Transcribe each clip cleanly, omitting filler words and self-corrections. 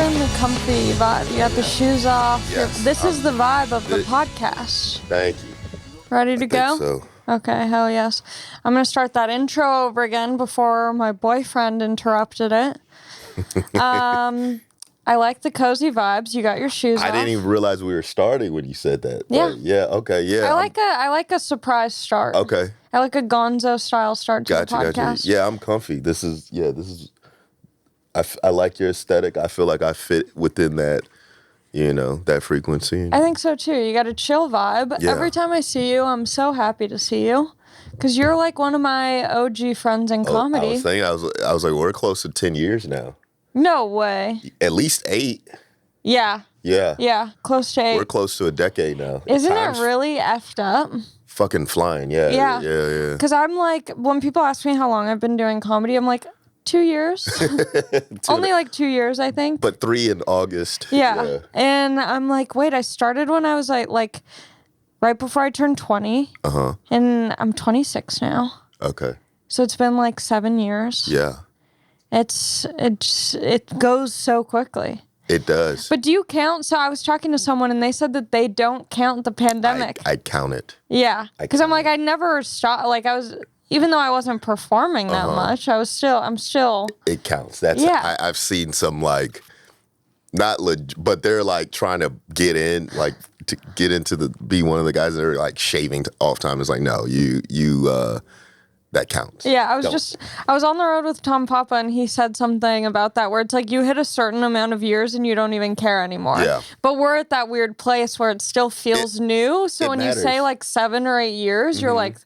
you're in the comfy vibe. You got the shoes off. Yes, This is the vibe of the podcast. Thank you. Ready to go? So. Okay, hell yes. I'm going to start that intro over again before my boyfriend interrupted it. I like the cozy vibes. You got your shoes off. I didn't even realize we were starting when you said that. Yeah. Yeah, okay, yeah. I like a surprise start. Okay. I like a gonzo style start to the podcast. Gotcha. Yeah, I'm comfy. This is I like your aesthetic. I feel like I fit within that, that frequency. I think so too. You got a chill vibe. Yeah. Every time I see you, I'm so happy to see you. Because you're like one of my OG friends in comedy. I was thinking, I was like, we're close to 10 years now. No way. At least 8. Yeah. Yeah. Yeah, close to 8. We're close to a decade now. Isn't it really effed up? Fucking flying, yeah. Yeah. Because I'm like, when people ask me how long I've been doing comedy, I'm like, 2 years. Only like 2 years, I think. But 3 in August. Yeah. And I'm like, wait, I started when I was like right before I turned 20. Uh-huh. And I'm 26 now. Okay. So it's been like 7 years. Yeah. It goes so quickly. It does. But do you count? So I was talking to someone and they said that they don't count the pandemic. I count it. Yeah. Because I'm like, I never stopped. Like even though I wasn't performing that much, I'm still. It counts. I've seen some like, not but they're like trying to get in, like to get into be one of the guys that are like shaving off time. It's like, no, you that counts. Yeah, I was on the road with Tom Papa and he said something about that where it's like you hit a certain amount of years and you don't even care anymore. Yeah. But we're at that weird place where it still feels new. So when you say like 7 or 8 years, you're like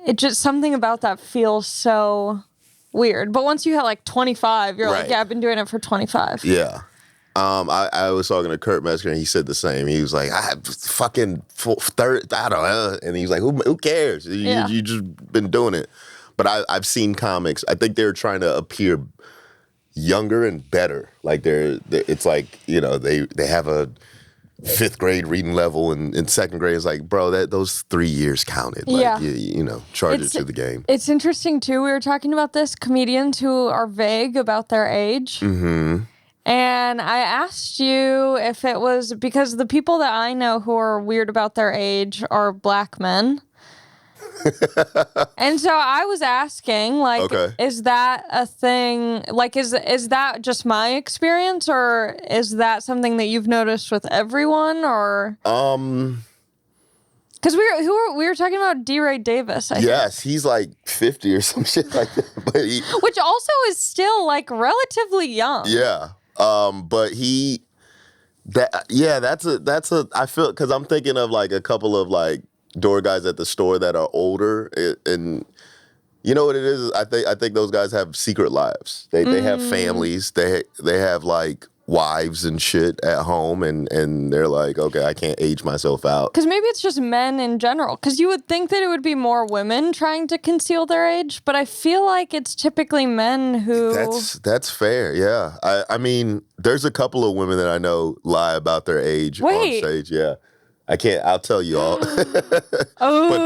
it just something about that feels so weird. But once you hit like 25, you're like, yeah, I've been doing it for 25. Yeah. I was talking to Kurt Metzger and he said the same. He was like, I have fucking third, I don't know. And he's like, who cares? You just been doing it. But I've seen comics. I think they're trying to appear younger and better. Like it's like, they have a 5th grade reading level and in 2nd grade it's like, bro, those 3 years counted. Like, charge it to the game. It's interesting too. We were talking about this, comedians who are vague about their age. Mm-hmm. And I asked you if it was because the people that I know who are weird about their age are black men. And so I was asking, like, is that a thing? Like, is that just my experience, or is that something that you've noticed with everyone, or? Because we were talking about D. Ray Davis. I think. He's like 50 or some shit like that, but which also is still like relatively young. Yeah. But that's a, I feel, because I'm thinking of like a couple of like door guys at the store that are older, and you know what it is? I think those guys have secret lives. They have families. They have like wives and shit at home, and they're like, okay, I can't age myself out. Because maybe it's just men in general. Because you would think that it would be more women trying to conceal their age, but I feel like it's typically men who... That's fair, yeah. I mean, there's a couple of women that I know lie about their age on stage, yeah. I'll tell you all. But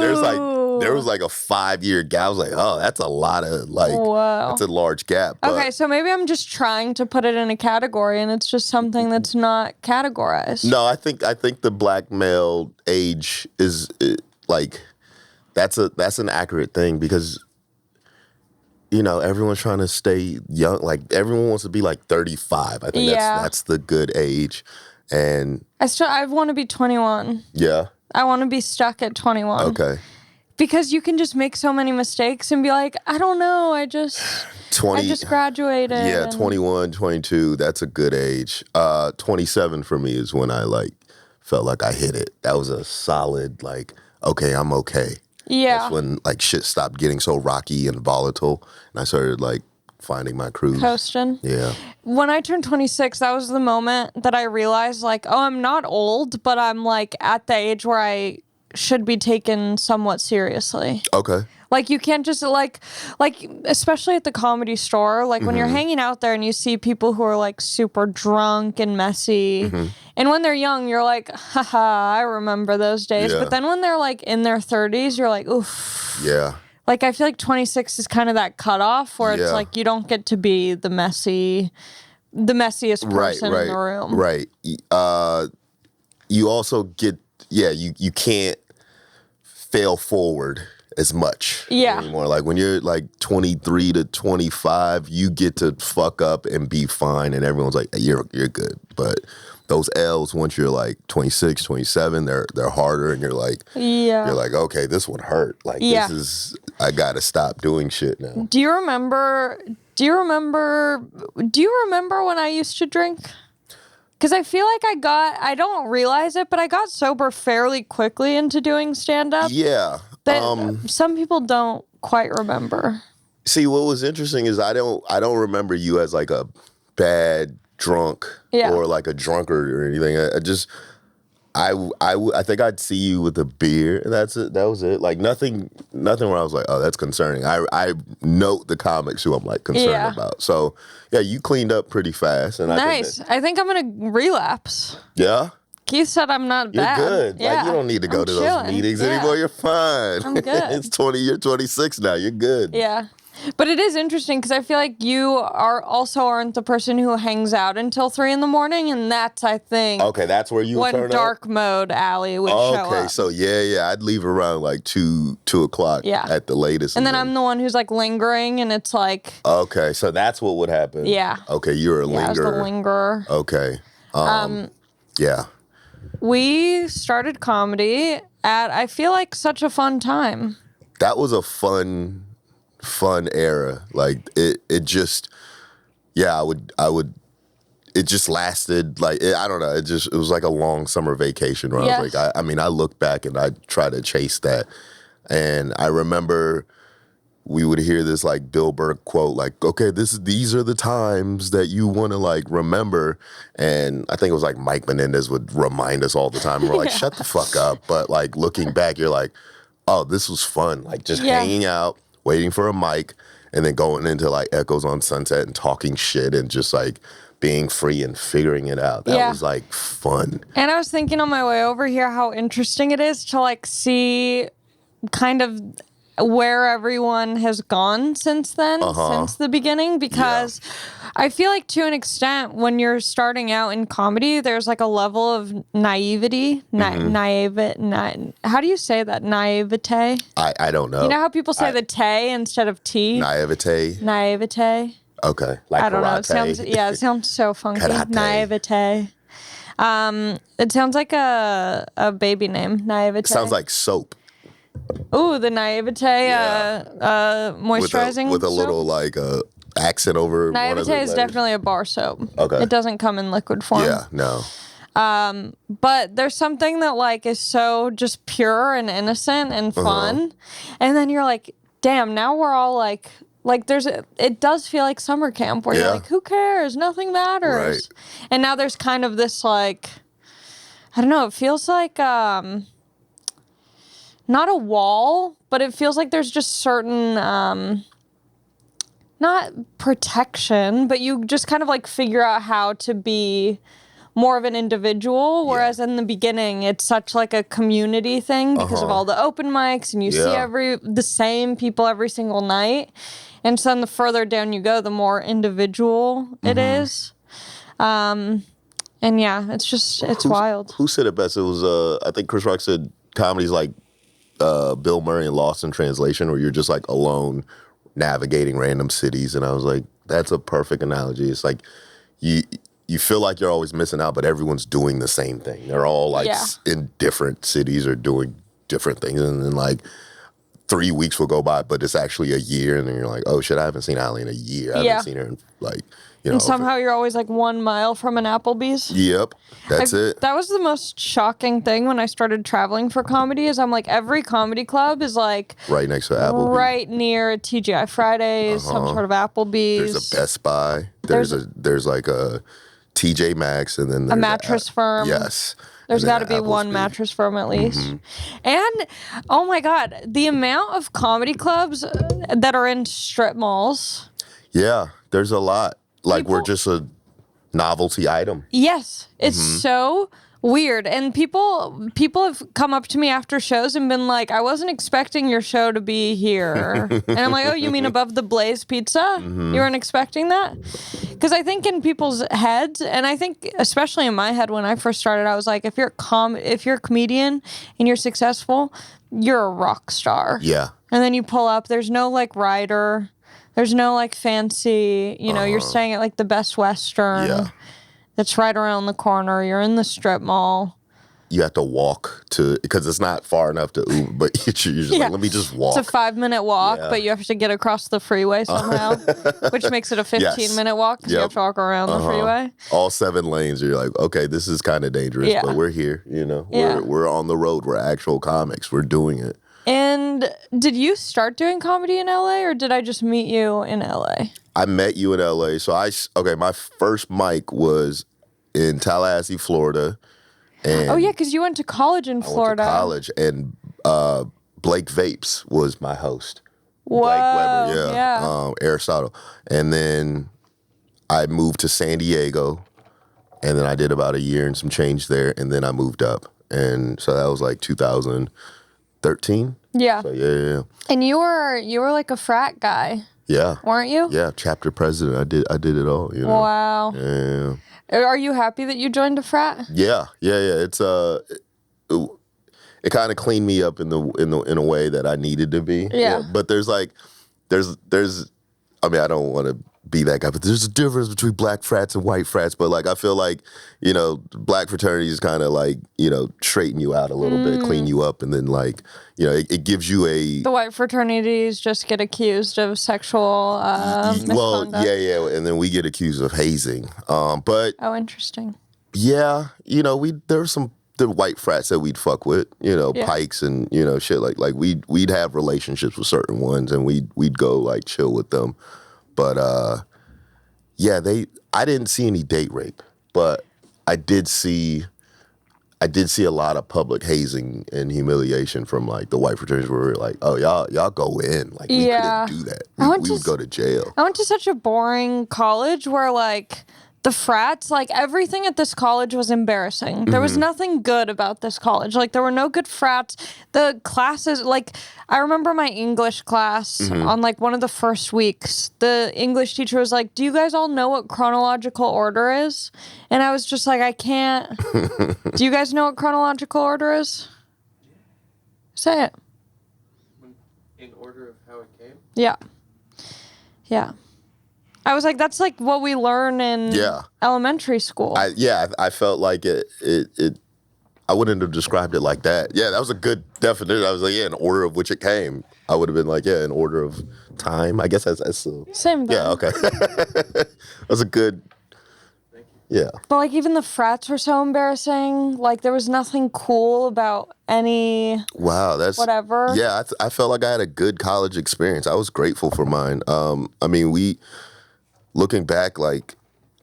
there was like a 5-year gap. I was like, oh, that's a lot of that's a large gap. But, okay, so maybe I'm just trying to put it in a category and it's just something that's not categorized. No, I think the black male age is like, that's an accurate thing because, everyone's trying to stay young. Like everyone wants to be like 35. I think that's the good age. And I want to be 21. Yeah. I want to be stuck at 21. Okay. Because you can just make so many mistakes and be like, I don't know, I just graduated. Yeah, 21, 22, that's a good age. 27 for me is when I felt like I hit it. That was a solid okay, I'm okay. Yeah. That's when shit stopped getting so rocky and volatile and I started finding my cruise. Coasting. Yeah. When I turned 26, that was the moment that I realized I'm not old, but I'm at the age where I should be taken somewhat seriously. Okay. You can't just especially at the Comedy Store, when you're hanging out there and you see people who are super drunk and messy. Mm-hmm. And when they're young, you're like, haha, I remember those days. Yeah. But then when they're in their 30s, you're like, oof. Yeah. like, I feel like 26 is kind of that cutoff where it's like you don't get to be the messiest person in the room. Right. You also get, you can't fail forward as much anymore. Like when you're like 23 to 25, you get to fuck up and be fine, and everyone's like, you're good. But those L's, once you're like 26, 27, they're harder, and you're like, okay, this one hurt. Like this is, I gotta stop doing shit now. Do you remember when I used to drink? Because I feel like I don't realize it, but I got sober fairly quickly into doing stand-up. Yeah. That some people don't quite remember. See, what was interesting is I don't remember you as like a bad drunk or like a drunkard or anything. I think I'd see you with a beer, and that's it. That was it. Like nothing where I was like, oh, that's concerning. I note the comics who I'm like concerned about. So yeah, you cleaned up pretty fast. And nice. I think I'm gonna relapse. Yeah. Keith said I'm not bad. You're good. Yeah. Like you don't need to go to those meetings anymore. You're fine. I'm good. You're 26 now. You're good. Yeah. But it is interesting because I feel like you aren't the person who hangs out until 3 a.m, and that's, I think, that's where you when turn dark up? Mode Allie would show up. Okay, so I'd leave around like 2 o'clock at the latest. And then I'm the one who's like lingering, and it's like... Okay, so that's what would happen. Yeah. Okay, you're a lingerer. I was the lingerer. Okay. Yeah. We started comedy at, I feel like, such a fun time. That was a fun era. Like it just, I would, it just lasted like, I don't know. It was like a long summer vacation where I was like, I look back and I try to chase that. And I remember we would hear this like Bill Burr quote, like, okay, these are the times that you want to like remember. And I think it was like Mike Menendez would remind us all the time. We're like, shut the fuck up. But like looking back, you're like, oh, this was fun. Like just hanging out, waiting for a mic, and then going into like Echoes on Sunset and talking shit and just like being free and figuring it out. That was like fun. And I was thinking on my way over here how interesting it is to like see kind of where everyone has gone since then, since the beginning, because I feel like to an extent when you're starting out in comedy, there's like a level of naivety. How do you say that? Naivete? I don't know. You know how people say the te instead of t? Naivete. Naivete. Okay. Like I don't karate. Know. It sounds so funky. Karate. Naivete. It sounds like a baby name. Naivete. It sounds like soap. Ooh, the naivete moisturizing with a little like accent over. Naivete is definitely a bar soap. Okay, it doesn't come in liquid form. Yeah, no. But there's something that like is so just pure and innocent and fun, and then you're like, damn, now we're all like it does feel like summer camp where you're like, who cares? Nothing matters. Right. And now there's kind of this like, I don't know. It feels like not a wall, but it feels like there's just certain, not protection, but you just kind of like figure out how to be more of an individual. Whereas in the beginning, it's such like a community thing because of all the open mics and you see the same people every single night. And so then the further down you go, the more individual it is. And it's wild. Who said it best? It was, I think Chris Rock said comedy's like, Bill Murray in Lost in Translation, where you're just like alone navigating random cities. And I was like, that's a perfect analogy. It's like you feel like you're always missing out, but everyone's doing the same thing. They're all like in different cities or doing different things. And then like 3 weeks will go by, but it's actually a year. And then you're like, oh shit, I haven't seen Allie in a year. I haven't seen her in like, and somehow you're always like 1 mile from an Applebee's. Yep, that's it. That was the most shocking thing when I started traveling for comedy is I'm like, every comedy club is like... right next to Applebee's. Right near a TGI Fridays, some sort of Applebee's. There's a Best Buy. There's like a TJ Maxx, and then there's a mattress firm. Yes. There's got to be one mattress firm at least. And, oh my God, the amount of comedy clubs that are in strip malls. Yeah, there's a lot. Like we're just a novelty item. Yes. It's so weird. And people have come up to me after shows and been like, I wasn't expecting your show to be here. And I'm like, oh, you mean above the Blaze Pizza? Mm-hmm. You weren't expecting that? Because I think in people's heads, and I think especially in my head when I first started, I was like, if you're a comedian and you're successful, you're a rock star. Yeah. And then you pull up, there's no like rider, there's no like fancy, you're staying at like the Best Western. Yeah. That's right around the corner. You're in the strip mall. You have to walk because it's not far enough to Uber, but you're just like, let me just walk. It's a 5-minute walk, but you have to get across the freeway somehow, which makes it a 15-minute walk because you have to walk around the freeway. All 7 lanes, you're like, okay, this is kind of dangerous, but we're here, We're on the road. We're actual comics. We're doing it. And did you start doing comedy in LA or did I just meet you in LA? I met you in LA. So my first mic was in Tallahassee, Florida. And because you went to college in Florida. I went to college, and Blake Vapes was my host. Whoa, Blake Weber, Aristotle. And then I moved to San Diego, and then I did about a year and some change there, and then I moved up. And so that was like 2013. Yeah. So yeah. And you were like a frat guy. Yeah. Weren't you? Yeah, chapter president. I did it all, Wow. Yeah. Are you happy that you joined a frat? Yeah. It's it kind of cleaned me up in a way that I needed to be. Yeah. But there's I mean, I don't want to be that guy, but there's a difference between black frats and white frats. But like, I feel like, black fraternities kind of like, straighten you out a little bit, clean you up. And then like, it gives you the white fraternities just get accused of sexual misconduct. Yeah. And then we get accused of hazing. But oh, interesting. Yeah. There were the white frats that we'd fuck with, Pikes and, shit like we'd have relationships with certain ones and we'd go like chill with them. But I didn't see any date rape, but I did see a lot of public hazing and humiliation from like the white fraternities where we were like, oh, y'all go in. Like we couldn't do that. We would go to jail. I went to such a boring college where like the frats, like everything at this college was embarrassing. There was nothing good about this college. Like there were no good frats. The classes, like I remember my English class on like one of the first weeks, the English teacher was like, do you guys all know what chronological order is? And I was just like, I can't. Do you guys know what chronological order is? Say it. In order of how it came? Yeah. Yeah. I was like, that's like what we learn in elementary school. I felt like it. I wouldn't have described it like that. Yeah, that was a good definition. I was like, in order of which it came. I would have been like, in order of time. I guess that's same thing. Yeah, okay. That's a good. Yeah. But like even the frats were so embarrassing. Like there was nothing cool about any. Wow, that's whatever. Yeah, I felt like I had a good college experience. I was grateful for mine. I mean, looking back, like,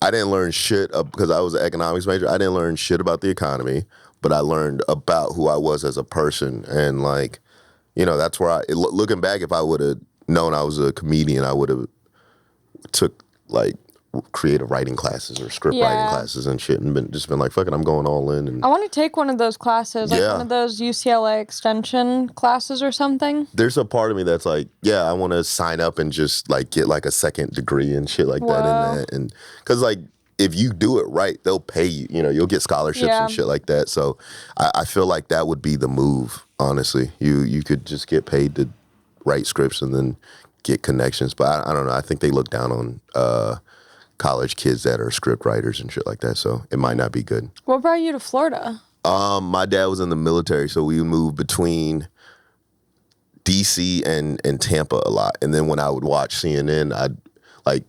I didn't learn shit because I was an economics major. I didn't learn shit about the economy, but I learned about who I was as a person. And, like, that's where looking back, if I would have known I was a comedian, I would have took, like, creative writing classes or script writing classes and shit and been like, fuck it, I'm going all in. And I want to take one of those classes, like one of those UCLA extension classes or something. There's a part of me that's like, I want to sign up and just like get like a second degree and shit like that in that. And because like if you do it right, they'll pay you, you'll get scholarships and shit like that. So I feel like that would be the move, honestly. You could just get paid to write scripts and then get connections. But I don't know. I think they look down on college kids that are script writers and shit like that, so it might not be good. What brought you to Florida? My dad was in the military, so we moved between DC and Tampa a lot. And then when I would watch CNN, I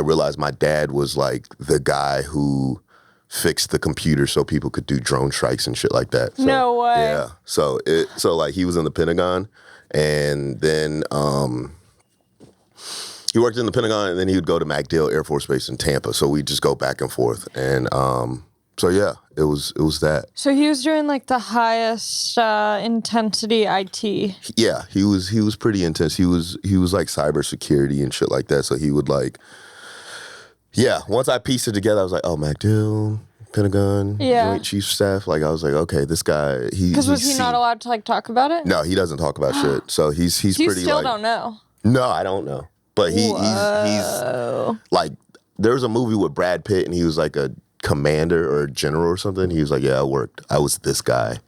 realized my dad was like the guy who fixed the computer so people could do drone strikes and shit like that. So, no way. Yeah. So like he was in the Pentagon, and then he worked in the Pentagon, and then he would go to MacDill Air Force Base in Tampa. So we'd just go back and forth. And so yeah, it was that. So he was doing like the highest intensity IT. Yeah, he was pretty intense. He was like cybersecurity and shit like that. So he would like, once I pieced it together, I was like, oh, MacDill, Pentagon, Yeah. Joint Chiefs of Staff. Like I was like, okay, this guy. Because was he not allowed to like talk about it? No, he doesn't talk about shit. So he's You pretty still like. don't know. No, I don't know. But he's like, there was a movie with Brad Pitt, and he was like a commander or a general or something. He was like, yeah, I was this guy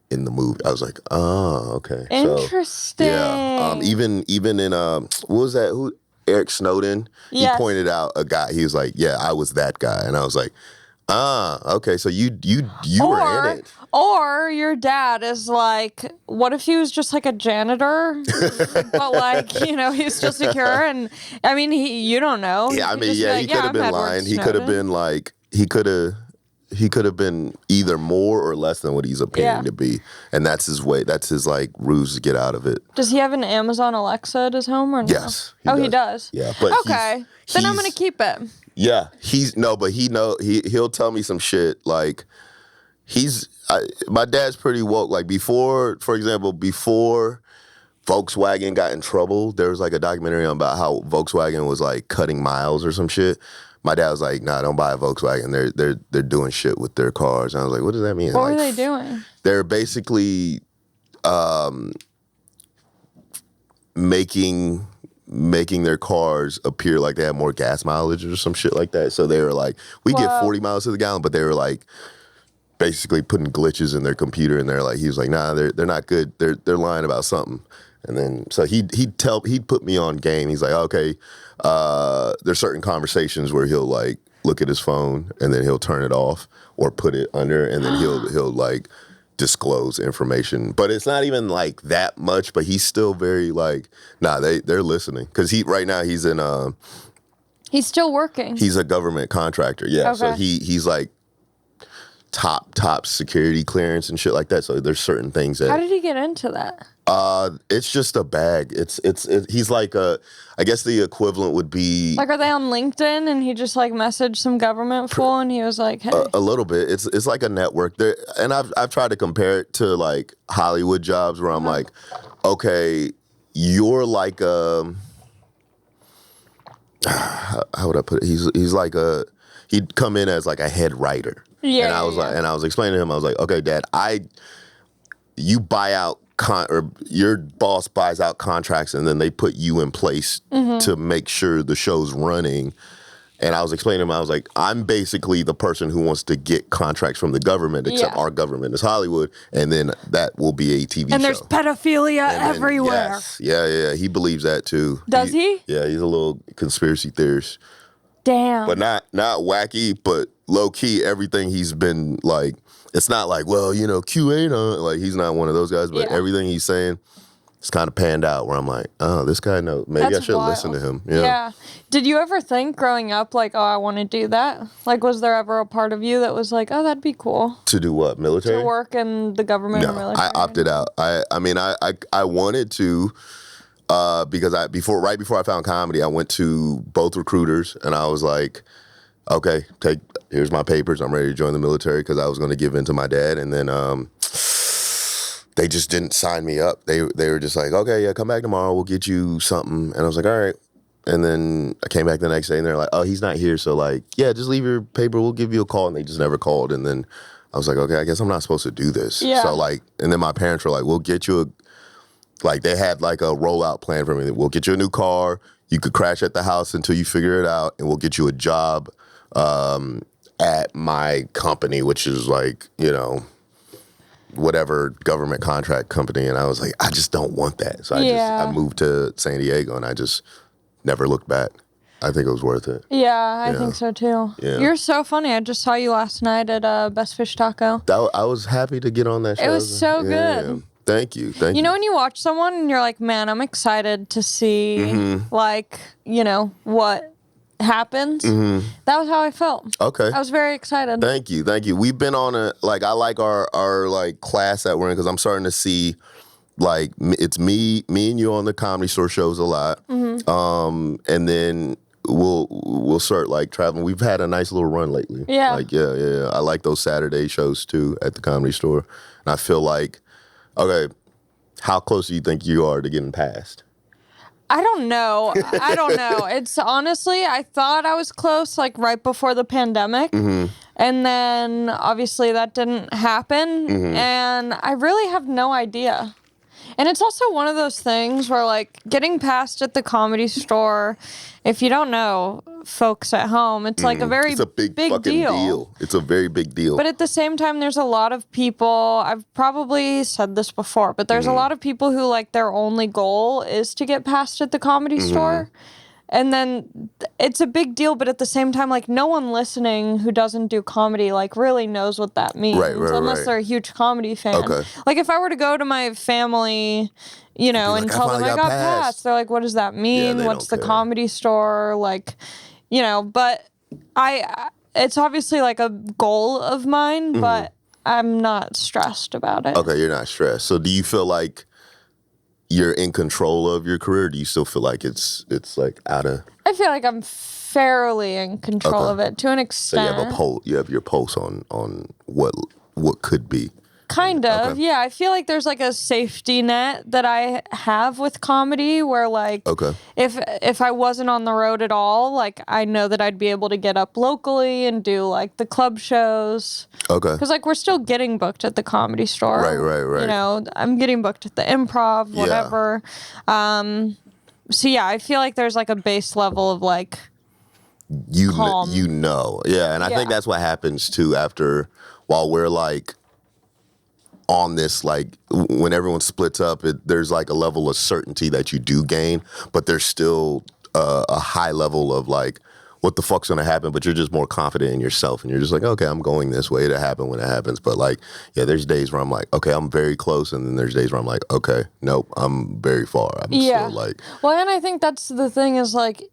in the movie. I was like, oh, okay. Interesting. So, yeah. Even in what was that? Who? Eric Snowden. Yes. He pointed out a guy. He was like, yeah, I was that guy, and I was like, okay. So you were in it. Or your dad is like, what if he was just like a janitor, but like, you know, he's still secure? And I mean, you don't know. Yeah, I mean, he could have been lying. He could have been like, he could have been either more or less than what he's appearing to be. And that's his way. That's his like ruse to get out of it. Does he have an Amazon Alexa at his home or no? Yes. He does? Yeah. But okay. Then I'm going to keep it. Yeah. He'll tell me some shit. Like my dad's pretty woke. Like for example, before Volkswagen got in trouble, there was like a documentary about how Volkswagen was like cutting miles or some shit. My dad was like, "Nah, don't buy a Volkswagen. They're doing shit with their cars." And I was like, "What does that mean?" What were they doing? They're basically making their cars appear like they have more gas mileage or some shit like that. So they were like, we get 40 miles to the gallon, but they were like basically putting glitches in their computer, and they're like, he was like, nah, they're not good. They're lying about something. And then so he'd put me on game. He's like, okay, there's certain conversations where he'll like look at his phone and then he'll turn it off or put it under, and then he'll like disclose information. But it's not even like that much, but he's still very like, nah, they're listening. Because right now he's in he's still working. He's a government contractor. Yeah. Okay. So he's like top security clearance and shit like that. So there's certain things that. How did he get into that? It's just a bag. He's like I guess the equivalent would be like, are they on LinkedIn and he just like messaged some government fool and he was like, hey. A little bit. It's like a network there, and I've tried to compare it to like Hollywood jobs where I'm like, okay, you're like how would I put it? He's like he'd come in as like a head writer. Yeah. And I was like, and I was explaining to him, I was like, okay, Dad, you buy out or your boss buys out contracts, and then they put you in place to make sure the show's running. And I was explaining to him, I was like, I'm basically the person who wants to get contracts from the government, except our government is Hollywood, and then that will be a TV show. And there's pedophilia everywhere. Yes. Yeah. He believes that too. Does he? Yeah, he's a little conspiracy theorist. Damn. But not wacky, but low key, everything he's been like, it's not like, well, you know, QAnon. Like, he's not one of those guys, but everything he's saying, it's kind of panned out where I'm like, oh, this guy knows. Maybe I should listen to him. Yeah. Did you ever think growing up, like, oh, I want to do that? Like, was there ever a part of you that was like, oh, that'd be cool? To do what? Military? To work in the government or military? I opted out. I mean, I wanted to, because right before I found comedy, I went to both recruiters, and I was like, okay, here's my papers. I'm ready to join the military, because I was going to give in to my dad. And then they just didn't sign me up. They were just like, okay, yeah, come back tomorrow. We'll get you something. And I was like, all right. And then I came back the next day, and they're like, oh, he's not here. So like, yeah, just leave your paper. We'll give you a call. And they just never called. And then I was like, okay, I guess I'm not supposed to do this. Yeah. So like, and then my parents were like, we'll get you they had like a rollout plan for me. We'll get you a new car. You could crash at the house until you figure it out, and we'll get you a job at my company, which is like, you know, whatever government contract company. And I was like, I just don't want that. So I moved to San Diego, and I just never looked back. I think it was worth it. Yeah, I think so too. Yeah. You're so funny. I just saw you last night at Best Fish Taco. I was happy to get on that show. It was so good. Yeah. Thank you. You know when you watch someone and you're like, man, I'm excited to see like, you know, what happens. That was how I felt. Okay. I was very excited. Thank you. We've been on I like our like class that we're in, because I'm starting to see like it's me and you on the Comedy Store shows a lot. And then we'll start like traveling. We've had a nice little run lately. Yeah. Like yeah. I like those Saturday shows too at the Comedy Store. And I feel like, okay, how close do you think you are to getting past? I don't know. It's honestly, I thought I was close like right before the pandemic. And And then obviously that didn't happen. And I really have no idea. And it's also one of those things where, like, getting past at the Comedy Store, if you don't know, folks at home, it's like a very it's a big fucking deal. It's a very big deal. But at the same time, there's a lot of people, I've probably said this before, but there's a lot of people who, like, their only goal is to get past at the Comedy Store. And then it's a big deal, but at the same time, like, no one listening who doesn't do comedy, like, really knows what that means. Unless they're a huge comedy fan. Okay. Like, if I were to go to my family, you know, and tell them I got passed, they're like, what does that mean? Yeah, What's the Comedy Store? Like, you know, but it's obviously, like, a goal of mine, but I'm not stressed about it. Okay, you're not stressed. So do you feel like you're in control of your career? Or do you still feel like it's like out of? I feel like I'm fairly in control of it to an extent. So you have your pulse on what could be. Kind of, Okay. yeah. I feel like there's like a safety net that I have with comedy where, like, if I wasn't on the road at all, like, I know that I'd be able to get up locally and do, like, the club shows. Okay. Because, like, we're still getting booked at the Comedy Store. Right. You know, I'm getting booked at the Improv, whatever. So, yeah, I feel like there's, like, a base level of, like, calm. Yeah, and I think that's what happens, too, while we're, like, on this, like, when everyone splits up, there's like a level of certainty that you do gain, but there's still a high level of, like, what the fuck's gonna happen, but you're just more confident in yourself, and you're just like, okay, I'm going this way, it'll happen when it happens. But, like, yeah, there's days where I'm like, okay, I'm very close, and then there's days where I'm like, okay, nope, I'm very far. I'm still, like... Well, and I think that's the thing is, like,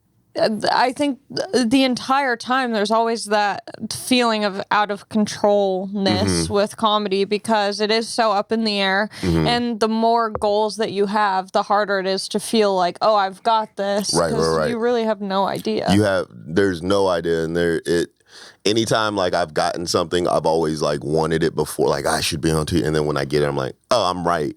I think the entire time there's always that feeling of out of controlness with comedy because it is so up in the air. And the more goals that you have, the harder it is to feel like, oh, I've got this. Right. You really have no idea. There's no idea. And anytime, like, I've gotten something, I've always, like, wanted it before. Like, I should be on TV. And then when I get it, I'm like, oh, I'm right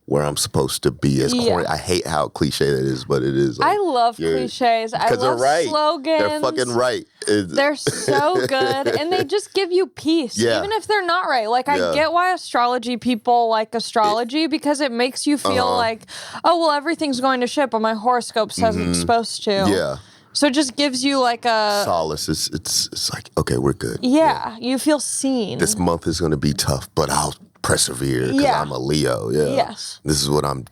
where I'm supposed to be. As corny. I hate how cliche that is, but it is. Like, I love cliches. I love slogans. They're fucking right. They're so good, and they just give you peace, even if they're not right. Like, I get why astrology people like astrology because it makes you feel like, oh, well, everything's going to shit, but my horoscope says it's supposed to. Yeah. So it just gives you like a solace. It's like, okay, we're good. Yeah, you feel seen. This month is going to be tough, but I'll persevere because I'm a Leo. Yeah. Yes. This is what I'm,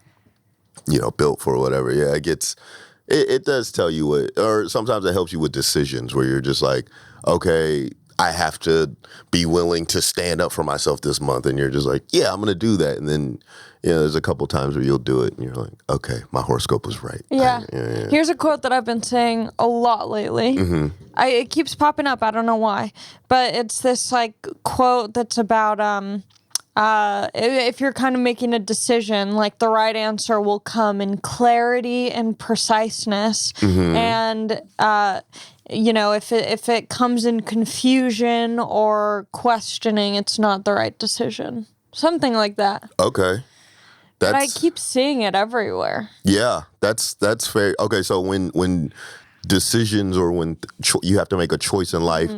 built for, or whatever. Yeah, it does tell you or sometimes it helps you with decisions where you're just like, okay, I have to be willing to stand up for myself this month. And you're just like, yeah, I'm going to do that. And then, there's a couple times where you'll do it and you're like, okay, my horoscope was right. Yeah. Here's a quote that I've been saying a lot lately. It keeps popping up. I don't know why. But it's this, like, quote that's about, if you're kind of making a decision, like, the right answer will come in clarity and preciseness. And, if it comes in confusion or questioning, it's not the right decision. Something like that. Okay. But I keep seeing it everywhere. Yeah, that's fair. Okay, so when decisions or when you have to make a choice in life,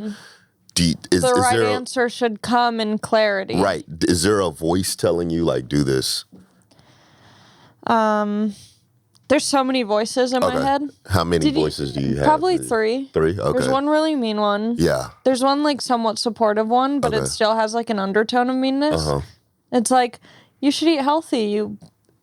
the right answer should come in clarity. Right. Is there a voice telling you, like, do this? There's so many voices in my head. How many voices do you have? Probably 3. 3? Okay. There's one really mean one. Yeah. There's one, like, somewhat supportive one, but it still has, like, an undertone of meanness. It's like, you should eat healthy, you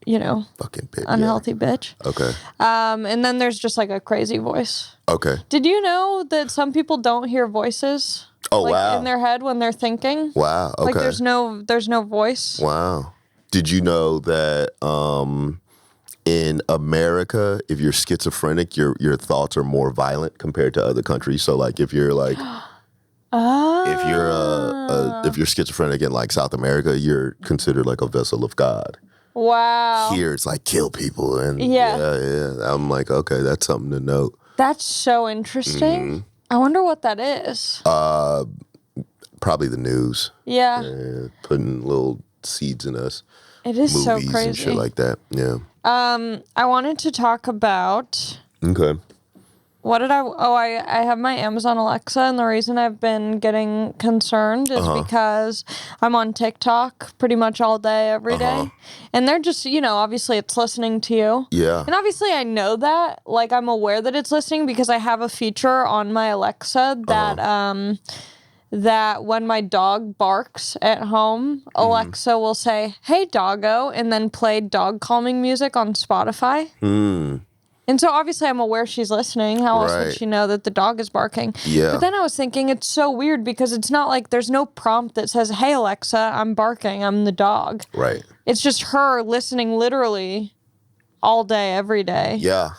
fucking bitch, unhealthy bitch. Okay. And then there's just, like, a crazy voice. Okay. Did you know that some people don't hear voices? Oh, wow. In their head when they're thinking? Wow. Okay. Like, there's no voice. Wow. Did you know that in America, if you're schizophrenic, your thoughts are more violent compared to other countries? So, like, if you're like if you're schizophrenic in, like, South America, you're considered like a vessel of God. Wow. Here it's like kill people and yeah. I'm like, okay, that's something to note. That's so interesting. I wonder what that is. Probably the news. Yeah. Putting little seeds in us. It is so crazy. And shit like that. Yeah. I wanted to talk about What did I have my Amazon Alexa, and the reason I've been getting concerned is because I'm on TikTok pretty much all day, every day. And they're just, obviously it's listening to you. Yeah. And obviously I know that, like I'm aware that it's listening because I have a feature on my Alexa that, that when my dog barks at home, Alexa will say, "Hey, doggo," and then play dog calming music on Spotify. And so obviously I'm aware she's listening. How else would she know that the dog is barking? Yeah. But then I was thinking it's so weird because it's not like there's no prompt that says, "Hey, Alexa, I'm barking. I'm the dog." Right. It's just her listening literally all day, every day. Yeah.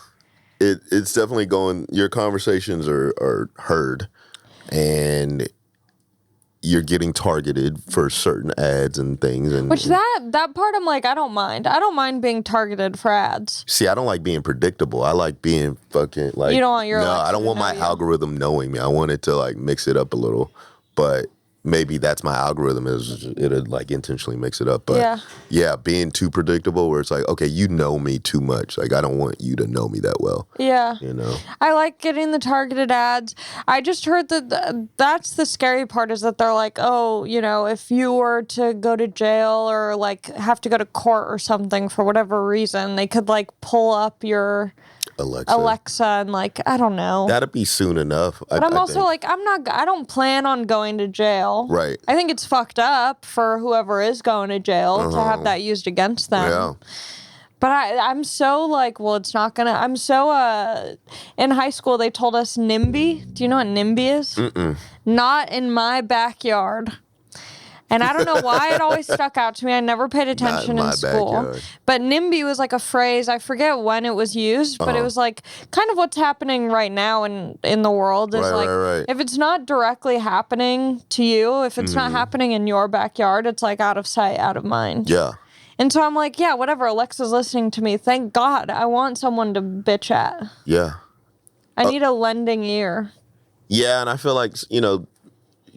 It's definitely going, your conversations are heard, and you're getting targeted for certain ads and things. And Which that part I'm like, I don't mind. I don't mind being targeted for ads. See, I don't like being predictable. I like being fucking like... You don't want your No, Alexa I don't to want know my you. algorithm knowing me. I want it to like mix it up a little. But maybe that's my algorithm, is it'll like intentionally mix it up. But yeah, being too predictable where it's like, okay, you know me too much. Like, I don't want you to know me that well. Yeah. I like getting the targeted ads. I just heard that that's the scary part, is that they're like, oh, if you were to go to jail or like have to go to court or something for whatever reason, they could like pull up your Alexa and like, I don't know. That'd be soon enough. But I'm also like, I don't plan on going to jail. Right. I think it's fucked up for whoever is going to jail to have that used against them. Yeah. But I'm so like, well, it's not gonna, I'm so, in high school, they told us NIMBY. Do you know what NIMBY is? Mm-mm. Not in my backyard. And I don't know why it always stuck out to me. I never paid attention in school. Backyard. But NIMBY was like a phrase, I forget when it was used, but it was like kind of what's happening right now in the world is if it's not directly happening to you, if it's not happening in your backyard, it's like out of sight, out of mind. Yeah. And so I'm like, yeah, whatever, Alexa's listening to me. Thank God. I want someone to bitch at. Yeah. I need a lending ear. Yeah, and I feel like,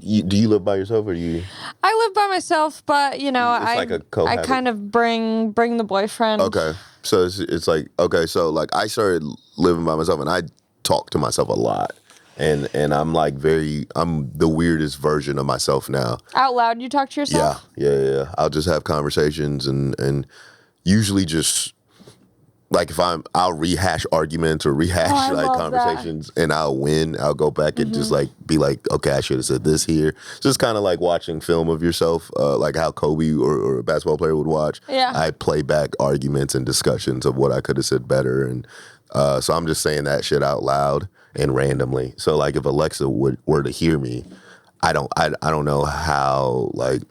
do you live by yourself or do you? I live by myself, but I kind of bring the boyfriend. Okay, so it's like, okay, so like I started living by myself and I talk to myself a lot, and I'm like I'm the weirdest version of myself now. Out loud, you talk to yourself? Yeah. I'll just have conversations and usually just. Like if I'll rehash arguments or rehash conversations and I'll win. I'll go back and just like be like, okay, I should have said this here. Just kind of like watching film of yourself, like how Kobe or a basketball player would watch. Yeah. I play back arguments and discussions of what I could have said better, and so I'm just saying that shit out loud and randomly. So like if Alexa were to hear me, I don't know how like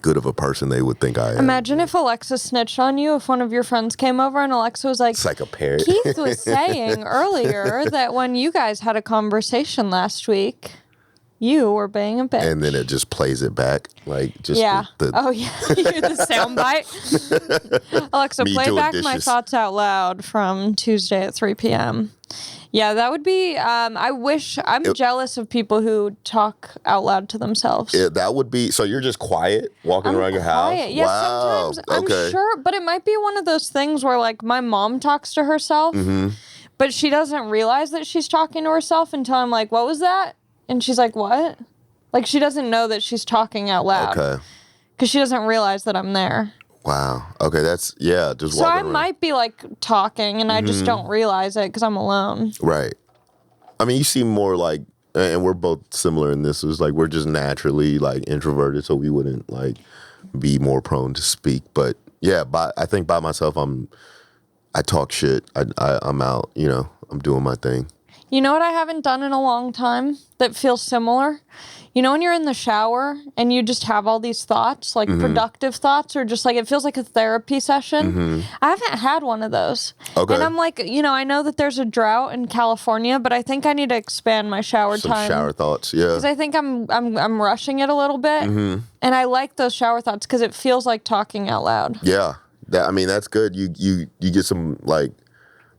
good of a person they would think I am. Imagine if Alexa snitched on you, if one of your friends came over and Alexa was like, it's like a parrot. Keith was saying earlier that when you guys had a conversation last week, you were being a bitch. And then it just plays it back. Like just you hear the soundbite. Alexa, play back my thoughts out loud from Tuesday at 3 p.m. Yeah, that would be, I'm jealous of people who talk out loud to themselves. Yeah, that would be, so you're just quiet walking around your house? Yeah, wow. Sometimes I'm sure, but it might be one of those things where like my mom talks to herself, but she doesn't realize that she's talking to herself until I'm like, what was that? And she's like, what? Like she doesn't know that she's talking out loud. Okay. Because she doesn't realize that I'm there. Wow. Okay, just so I might be like talking and I just don't realize it because I'm alone. Right. I mean, you seem more like, and we're both similar in this, is like we're just naturally like introverted, so we wouldn't like be more prone to speak. But yeah, I think by myself, I talk shit. I'm out, I'm doing my thing. You know what I haven't done in a long time that feels similar? You know when you're in the shower and you just have all these thoughts, like productive thoughts, or just like it feels like a therapy session? I haven't had one of those. Okay. And I'm like, I know that there's a drought in California, but I think I need to expand my shower time. Some shower thoughts, yeah. Because I think I'm rushing it a little bit. And I like those shower thoughts because it feels like talking out loud. Yeah. That's good. You get some like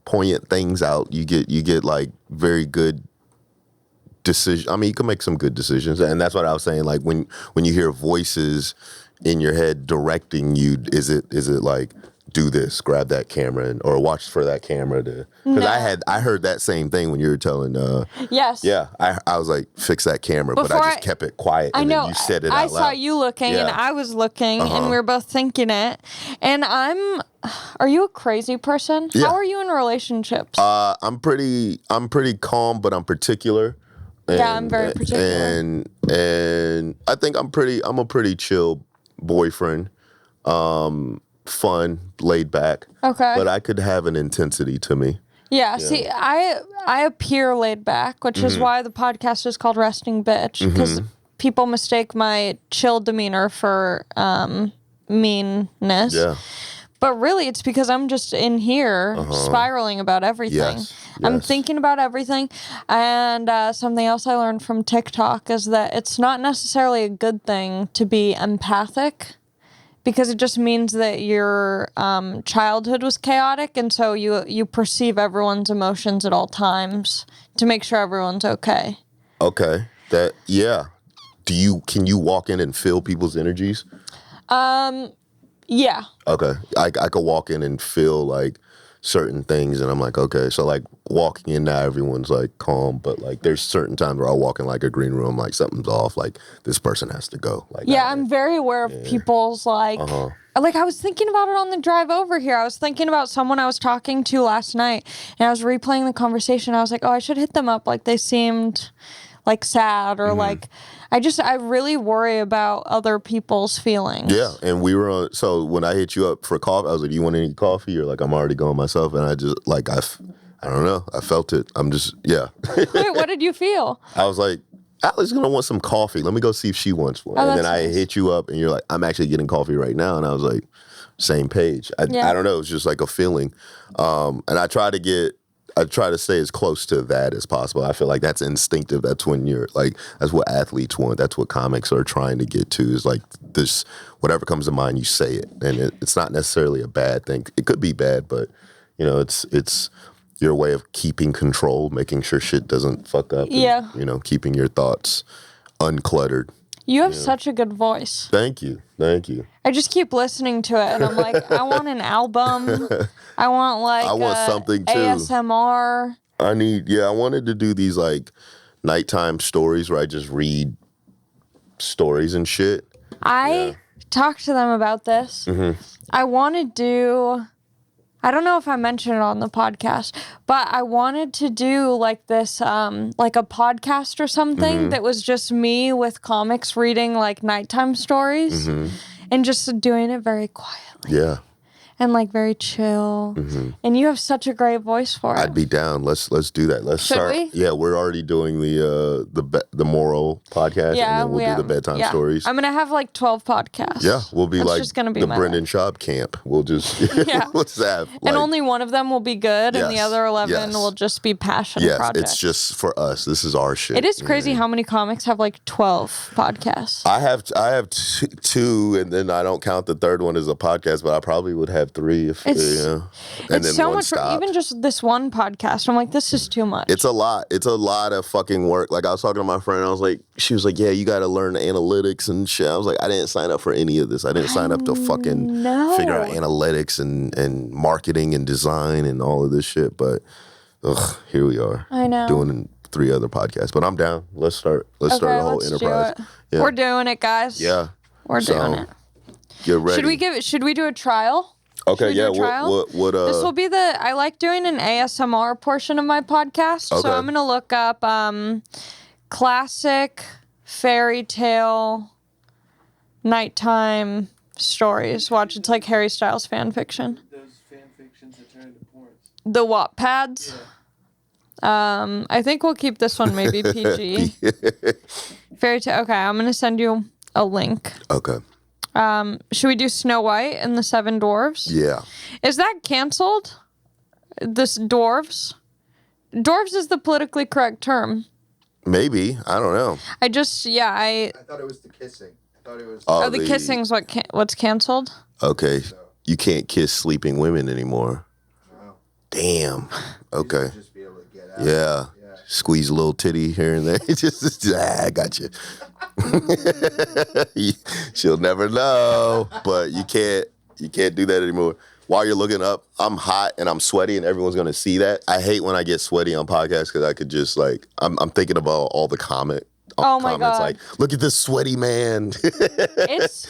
poignant things out. You get like very good decisions. I mean, you can make some good decisions, and that's what I was saying. Like when you hear voices in your head directing you, is it like do this, grab that camera, or watch for that camera to. Because I heard that same thing when you were telling. Yes. Yeah, I was like, fix that camera, but I just kept it quiet. And then you said it out loud. I saw you looking, and I was looking, and we were both thinking it. And are you a crazy person? Yeah. How are you in relationships? I'm pretty calm, but I'm particular. I'm very particular. And I think I'm a pretty chill boyfriend. Fun, laid back. Okay. But I could have an intensity to me. Yeah, see, I appear laid back, which is why the podcast is called Resting Bitch, because people mistake my chill demeanor for meanness. Yeah. But really, it's because I'm just in here spiraling about everything. Yes. I'm thinking about everything. And something else I learned from TikTok is that it's not necessarily a good thing to be empathic, because it just means that your childhood was chaotic, and so you perceive everyone's emotions at all times to make sure everyone's okay. Okay. Can you walk in and feel people's energies? Yeah. Okay. I could walk in and feel like certain things, and I'm like, okay. So like walking in now, everyone's like calm, but like there's certain times where I'll walk in like a green room, like something's off, like this person has to go. Like I'm very aware of people's like I was thinking about it on the drive over here. I was thinking about someone I was talking to last night, and I was replaying the conversation. I was like, oh, I should hit them up. Like they seemed like sad, or like I really worry about other people's feelings. Yeah, and we were on. So when I hit you up for coffee, I was like, "Do you want any coffee?" You're like, "I'm already going myself," and I just like I don't know. I felt it. I'm just Wait, what did you feel? I was like, Allie's gonna want some coffee. Let me go see if she wants one. And then I hit you up, and you're like, "I'm actually getting coffee right now," and I was like, "Same page." I don't know. It's just like a feeling, and I try to stay as close to that as possible. I feel like that's instinctive. That's when that's what athletes want. That's what comics are trying to get to, is like this, whatever comes to mind, you say it. And it's not necessarily a bad thing. It could be bad, but it's your way of keeping control, making sure shit doesn't fuck up. And, keeping your thoughts uncluttered. You have such a good voice. Thank you. I just keep listening to it, and I'm like, I want an album. I want something too. ASMR. I wanted to do these like nighttime stories where I just read stories and shit. I talked to them about this. I want to do, I don't know if I mentioned it on the podcast, but I wanted to do like this, like a podcast or something that was just me with comics reading like nighttime stories and just doing it very quietly. Yeah. And like very chill. And you have such a great voice for it. I'd be down. Let's do that. Let's start. We? Yeah, we're already doing the moral podcast, and then we'll do the bedtime stories. I'm gonna have like 12 podcasts. Yeah, we'll be like just gonna be the Brendan Schaub camp. We'll just we'll just have and only one of them will be good, and the other 11 will just be passion projects. It's just for us. This is our shit. It is crazy how many comics have like 12 podcasts. I have two, and then I don't count the third one as a podcast, but I probably would have 3 if and it's then so one much stopped. Even just this one podcast, I'm like, this is too much. It's a lot of fucking work. Like I was talking to my friend, she was like, yeah, you got to learn analytics and shit. I was like, I didn't sign up for any of this. I didn't sign up to fucking figure out analytics and marketing and design and all of this shit. But here we are. I know. Doing 3 other podcasts. But I'm down. Let's start the whole enterprise. Yeah. We're doing it, guys. Yeah. We're doing it. Get ready. Should we do a trial? Okay, yeah. What this will be I like doing an ASMR portion of my podcast. Okay. So I'm gonna look up classic fairy tale nighttime stories. Watch, it's like Harry Styles fan fiction. Those fan fictions that turn into porn. The Wattpads. Yeah. I think we'll keep this one maybe PG. Fairy tale. Okay, I'm gonna send you a link. Okay. Should we do Snow White and the 7 Dwarves? Yeah. Is that canceled? This dwarves? Dwarves is the politically correct term. Maybe. I don't know. I thought it was the kissing. I thought it was. The kissing's what's canceled? Okay. You can't kiss sleeping women anymore. Wow. Damn. Okay. Just be able to get out. Yeah. Squeeze a little titty here and there. I got you. She'll never know, but you can't do that anymore. while you're looking up, I'm hot and I'm sweaty and everyone's going to see that. I hate when I get sweaty on podcasts because I could just like, I'm thinking about all the comments like, look at this sweaty man. It's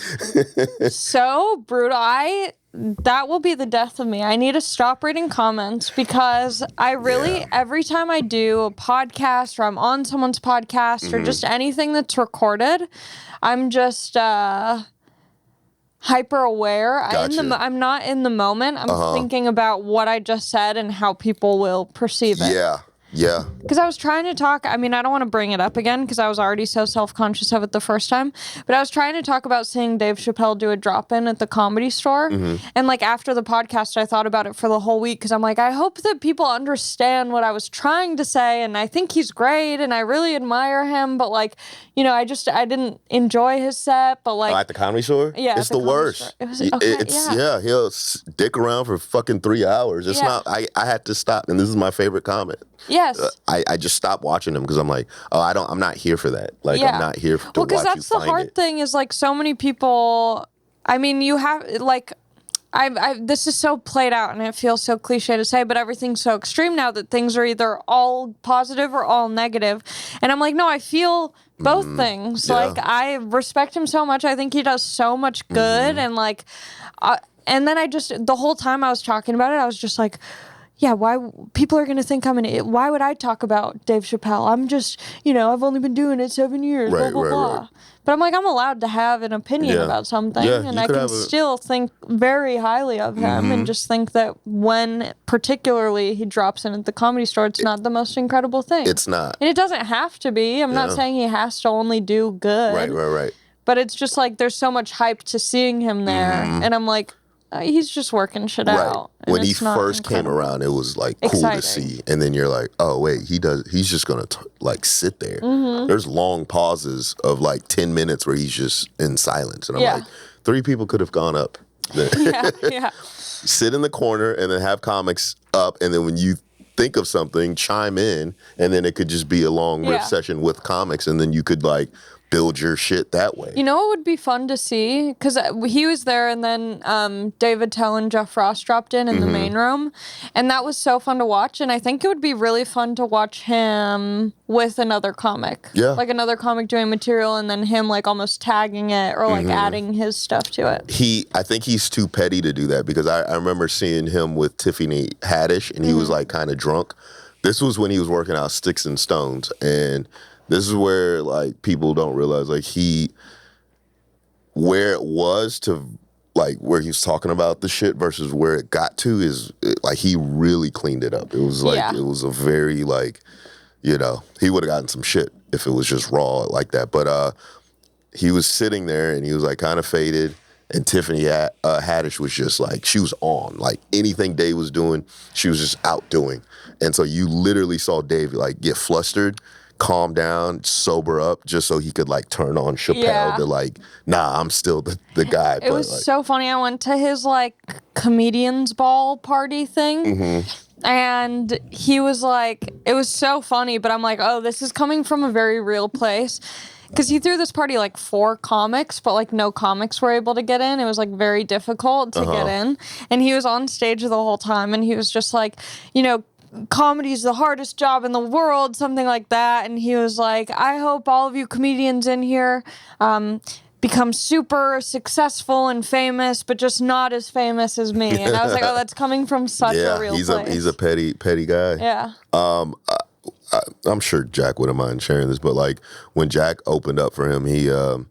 so brutal. That will be the death of me. I need to stop reading comments because I really, every time I do a podcast or I'm on someone's podcast or just anything that's recorded, I'm just hyper aware. Gotcha. I'm not in the moment. I'm thinking about what I just said and how people will perceive it. Yeah. Because I was trying to talk, I mean, I don't want to bring it up again because I was already so self-conscious of it the first time, but I was trying to talk about seeing Dave Chappelle do a drop-in at the Comedy Store. And like after the podcast, I thought about it for the whole week because I'm like, I hope that people understand what I was trying to say, and I think he's great and I really admire him, but like, you know, I didn't enjoy his set, but like... at the Comedy Store? Yeah. It's the worst. It was, okay, he'll dick around for fucking 3 hours. It's not, I had to stop, and this is my favorite comment. Yes. I just stopped watching them because I'm like, I'm not here for that. Like, I'm not here to watch you find it. Well, because that's the hard thing is like so many people, I mean, you have like, this is so played out and it feels so cliche to say, but everything's so extreme now that things are either all positive or all negative. And I'm like, no, I feel both things. Yeah. Like, I respect him so much. I think he does so much good. And like, and then the whole time I was talking about it, I was just like, yeah, why people are going to think I'm an idiot. Why would I talk about Dave Chappelle? I'm just, I've only been doing it 7 years, blah, blah, blah. Right. But I'm like, I'm allowed to have an opinion about something. And I can still think very highly of him and just think that when particularly he drops in at the Comedy Store, it's not the most incredible thing. It's not. And it doesn't have to be. I'm not saying he has to only do good. Right. But it's just like there's so much hype to seeing him there. And I'm like, he's just working shit out. When he first came around, it was like cool to see, and then you're like, oh wait, he's just gonna like sit there. There's long pauses of like 10 minutes where he's just in silence, and I'm like, 3 people could have gone up. Sit in the corner and then have comics up, and then when you think of something, chime in, and then it could just be a long riff session with comics, and then you could like build your shit that way. You know what would be fun to see? Because he was there, and then David Tell and Jeff Ross dropped in the main room, and that was so fun to watch. And I think it would be really fun to watch him with another comic. Yeah. Like another comic doing material, and then him like almost tagging it or like adding his stuff to it. I think he's too petty to do that because I remember seeing him with Tiffany Haddish, and he was like kind of drunk. This was when he was working out Sticks and Stones, and this is where like people don't realize like where it was to like where he was talking about the shit versus where it got to is like he really cleaned it up. It was like it was a very like, he would have gotten some shit if it was just raw like that. But he was sitting there and he was like kind of faded, and Tiffany Haddish was just like, she was on. Like anything Dave was doing, she was just out doing. And so you literally saw Dave like get flustered, calm down, sober up, just so he could like turn on Chappelle to like, nah, I'm still the guy. It was so funny. I went to his like comedians ball party thing, and he was like, it was so funny, but I'm like, oh, this is coming from a very real place. Because he threw this party like 4 comics, but like no comics were able to get in. It was like very difficult to get in. And he was on stage the whole time, and he was just like, comedy's the hardest job in the world, something like that. And he was like, I hope all of you comedians in here become super successful and famous, but just not as famous as me. And I was like, oh, that's coming from such a real place. He's a petty guy. Yeah. I'm sure Jack wouldn't mind sharing this, but like when Jack opened up for him, he'll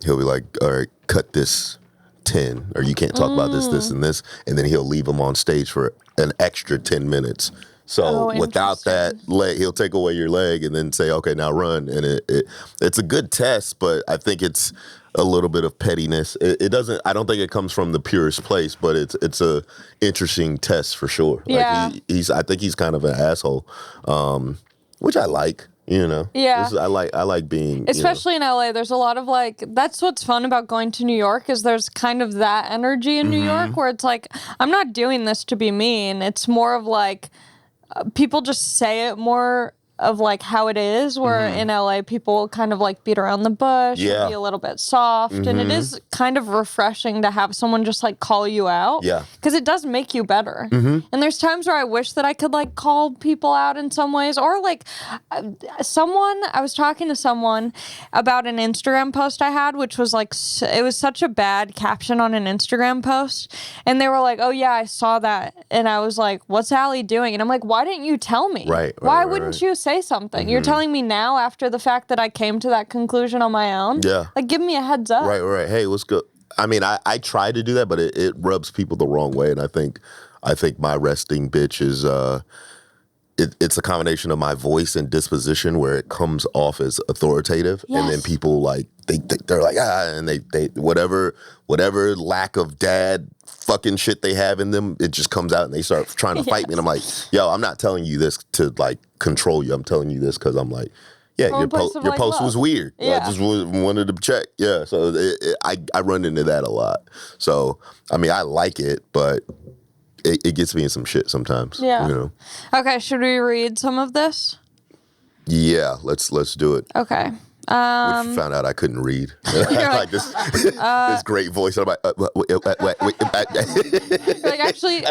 be like, all right, cut this 10, or you can't talk about this, and this, and then he'll leave him on stage for an extra 10 minutes. So without that leg, he'll take away your leg and then say, okay, now run. And it's a good test, but I think it's a little bit of pettiness. It doesn't, I don't think it comes from the purest place, but it's a interesting test for sure. Yeah. Like I think he's kind of an asshole, which I like. Yeah. I like being, especially in LA. There's a lot of like, that's what's fun about going to New York is there's kind of that energy in New York where it's like, I'm not doing this to be mean. It's more of like, people just say it more of like how it is, where in LA people kind of like beat around the bush, and be a little bit soft, and it is kind of refreshing to have someone just like call you out, because it does make you better. And there's times where I wish that I could like call people out in some ways, or like I was talking to someone about an Instagram post I had, which was like, it was such a bad caption on an Instagram post, and they were like, oh yeah, I saw that, and I was like, what's Allie doing? And I'm like, why didn't you tell me? Why wouldn't you say something? You're telling me now after the fact that I came to that conclusion on my own? Like, give me a heads up. Right. Hey, what's good? I mean, I try to do that, but it rubs people the wrong way, and I think my resting bitch is it's a combination of my voice and disposition where it comes off as authoritative, and then people like they're like and they whatever lack of dad fucking shit they have in them, it just comes out and they start trying to fight me, and I'm like, yo, I'm not telling you this to like control you. I'm telling you this because I'm like, your post was weird. I just wanted to check. So I run into that a lot. So I mean, I like it, but it gets me in some shit sometimes. You know? Okay, should we read some of this? Yeah, let's do it. Okay. Which found out I couldn't read. Like this great voice. And I'm like, like, actually,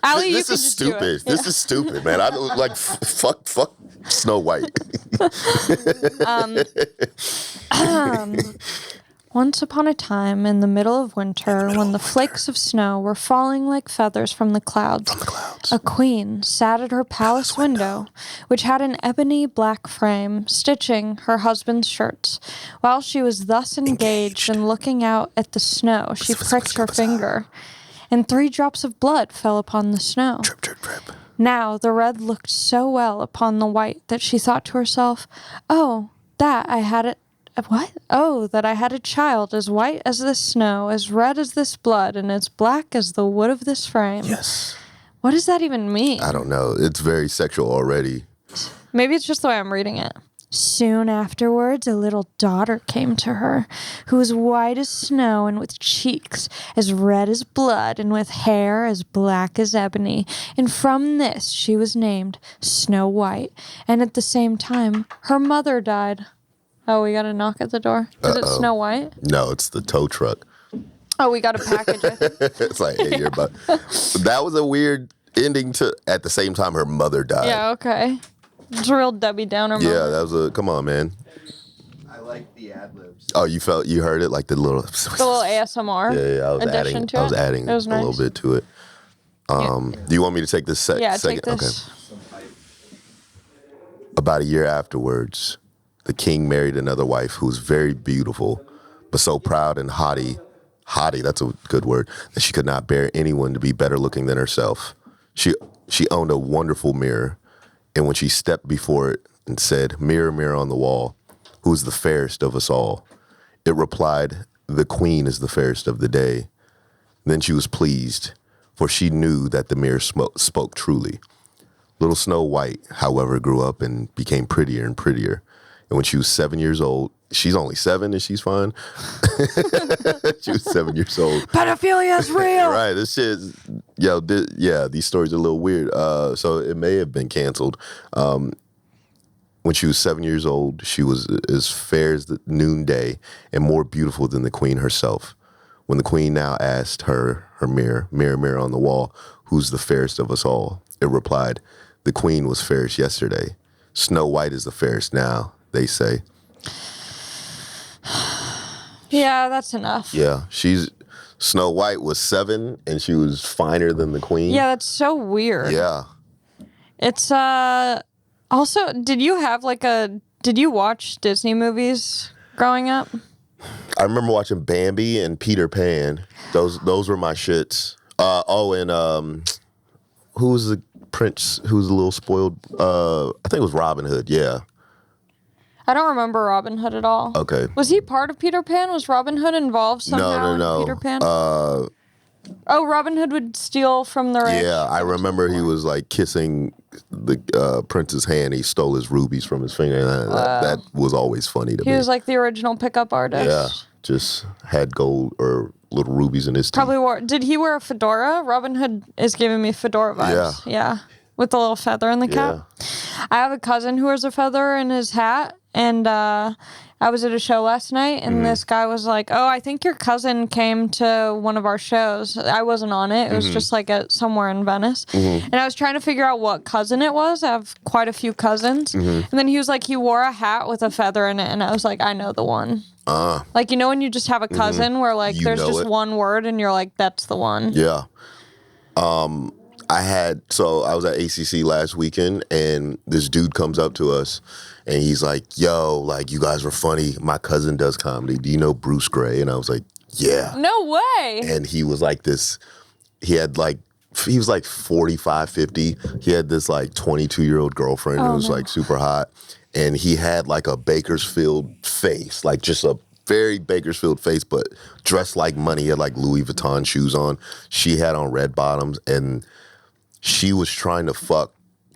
Allie, this is stupid. This is stupid, man. I like fuck Snow White. Once upon a time, in the middle of winter, when the flakes of snow were falling like feathers from the clouds, a queen sat at her palace window, which had an ebony black frame, stitching her husband's shirts. While she was thus engaged and looking out at the snow, she pricked her finger, and 3 drops of blood fell upon the snow. Drip, drip, drip. Now the red looked so well upon the white that she thought to herself, "Oh, that I had it. What? Oh, that I had a child as white as this snow, as red as this blood, and as black as the wood of this frame." Yes. What does that even mean? I don't know. It's very sexual already. Maybe it's just the way I'm reading it. Soon afterwards, a little daughter came to her, who was white as snow and with cheeks as red as blood and with hair as black as ebony. And from this she was named Snow White. And at the same time, her mother died. Oh, we got a knock at the door. Is it Snow White? No, it's the tow truck. Oh, we got a package. It's like, hey, you're about. That was a weird ending to. At the same time, her mother died. Yeah, okay. It's a real Debbie Downer moment. Yeah, that was a. Come on, man. I like the ad libs. Oh, you heard it, like the little. The little ASMR. Yeah. I was adding a little bit to it. Do you want me to take this second? Take this. Okay. About a year afterwards, the king married another wife who was very beautiful, but so proud and haughty, that's a good word, that she could not bear anyone to be better looking than herself. She owned a wonderful mirror, and when she stepped before it and said, "Mirror, mirror on the wall, who's the fairest of us all?" it replied, "The queen is the fairest of the day." Then she was pleased, for she knew that the mirror spoke truly. Little Snow White, however, grew up and became prettier and prettier. And when she was 7 years old, she's only 7 and she's fine. She was 7 years old. Pedophilia is real. Right. This shit, these stories are a little weird. So it may have been canceled. When she was 7 years old, she was as fair as the noonday and more beautiful than the queen herself. When the queen now asked her mirror, "Mirror, mirror on the wall, who's the fairest of us all?" it replied, "The queen was fairest yesterday. Snow White is the fairest now, they say." Yeah, that's enough. Yeah, Snow White was 7 and she was finer than the queen. Yeah, that's so weird. Yeah. It's also, did you watch Disney movies growing up? I remember watching Bambi and Peter Pan. Those were my shits. And who was the prince who was a little spoiled? I think it was Robin Hood, yeah. I don't remember Robin Hood at all. Okay. Was he part of Peter Pan? Was Robin Hood involved somehow in Peter Pan? Robin Hood would steal from the rich. Yeah, I remember he was like kissing the prince's hand. He stole his rubies from his finger. That was always funny to me. He was like the original pickup artist. Yeah, just had gold or little rubies in his teeth. Did he wear a fedora? Robin Hood is giving me fedora vibes. Yeah. with the little feather in the cap. I have a cousin who wears a feather in his hat, and I was at a show last night, and this guy was like, "Oh, I think your cousin came to one of our shows." I wasn't on it. It was just like somewhere in Venice. And I was trying to figure out what cousin it was. I have quite a few cousins. And then he was like, he wore a hat with a feather in it, and I was like, I know the one. Like, you know when you just have a cousin where like there's just one word, and you're like, that's the one. Yeah. I was at ACC last weekend, and this dude comes up to us, and he's like, "Yo, like, you guys were funny. My cousin does comedy. Do you know Bruce Gray?" And I was like, "Yeah." No way. And he was like he was like 45, 50. He had this like 22-year-old girlfriend who was like super hot, and he had like a Bakersfield face, like just a very Bakersfield face, but dressed like money. He had like Louis Vuitton shoes on. She had on red bottoms, and she was trying to fuck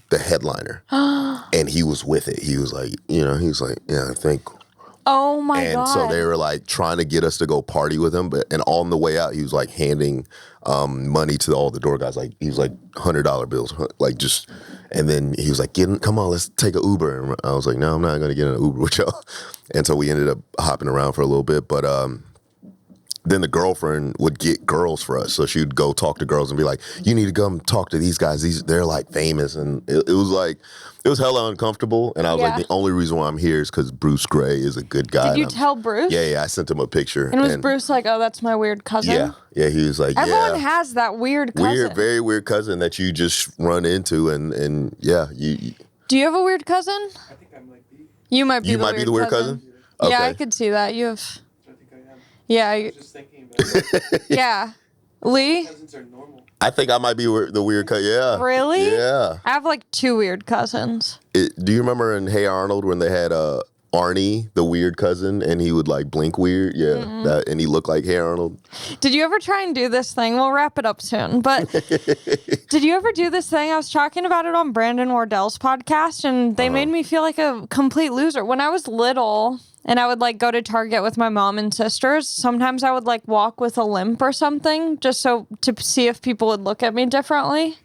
the headliner, and he was with it. He was like, yeah, I think. Oh my God. And so they were like trying to get us to go party with him, and on the way out, he was like handing money to all the door guys. Like he was like $100 bills, like just, and then he was like, come on, let's take an Uber. And I was like, no, I'm not gonna get in an Uber with y'all. And so we ended up hopping around for a little bit, but then the girlfriend would get girls for us. So she would go talk to girls and be like, you need to come talk to these guys. They're like famous. And it was hella uncomfortable. And I was like, the only reason why I'm here is because Bruce Gray is a good guy. Did you tell Bruce? Yeah, I sent him a picture. And was Bruce like, oh, that's my weird cousin? Yeah, he was like, Everyone has that weird cousin. Very weird cousin that you just run into. And yeah. Do you have a weird cousin? I think I might be. You might be You the might weird be the weird cousin? Okay. Yeah, I could see that. You have... I think I am. Yeah. I was just thinking about it. Yeah. Lee? Cousins are normal. I think I might be the weird cousin. Yeah. Really? Yeah. I have like 2 weird cousins. Do you remember in Hey Arnold when they had Arnie, the weird cousin, and he would like blink weird? Yeah. And he looked like Hey Arnold. Did you ever try and do this thing? We'll wrap it up soon. But did you ever do this thing? I was talking about it on Brandon Wardell's podcast, and they made me feel like a complete loser. When I was little and I would like go to Target with my mom and sisters, sometimes I would like walk with a limp or something just to see if people would look at me differently.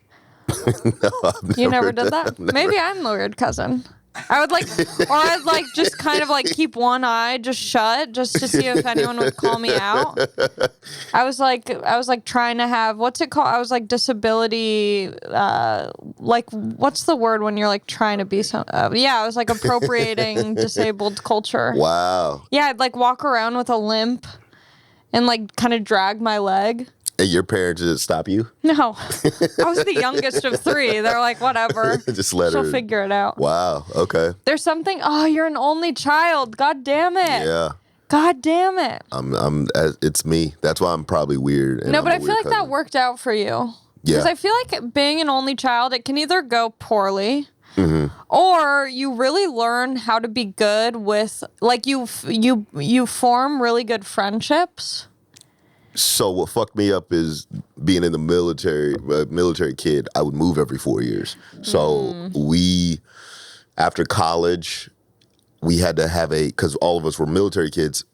No, You never did that? Maybe I'm the weird cousin. I would like, or I'd like just kind of like keep one eye just shut just to see if anyone would call me out. I was like trying to have, what's it called? I was like disability, like what's the word when you're like trying to be some, I was like appropriating disabled culture. Wow. Yeah, I'd like walk around with a limp and like kind of drag my leg. And your parents didn't stop you? No. I was the youngest of 3. They're like, whatever. Just let her. She'll figure it out. Wow. Okay. There's something, you're an only child. God damn it. Yeah. God damn it. It's me. That's why I'm probably weird. No, but I feel like that worked out for you. Because I feel like being an only child, it can either go poorly or you really learn how to be good with, like you form really good friendships. So what fucked me up is being in the military kid, I would move every 4 years. So after college, we had to have because all of us were military kids,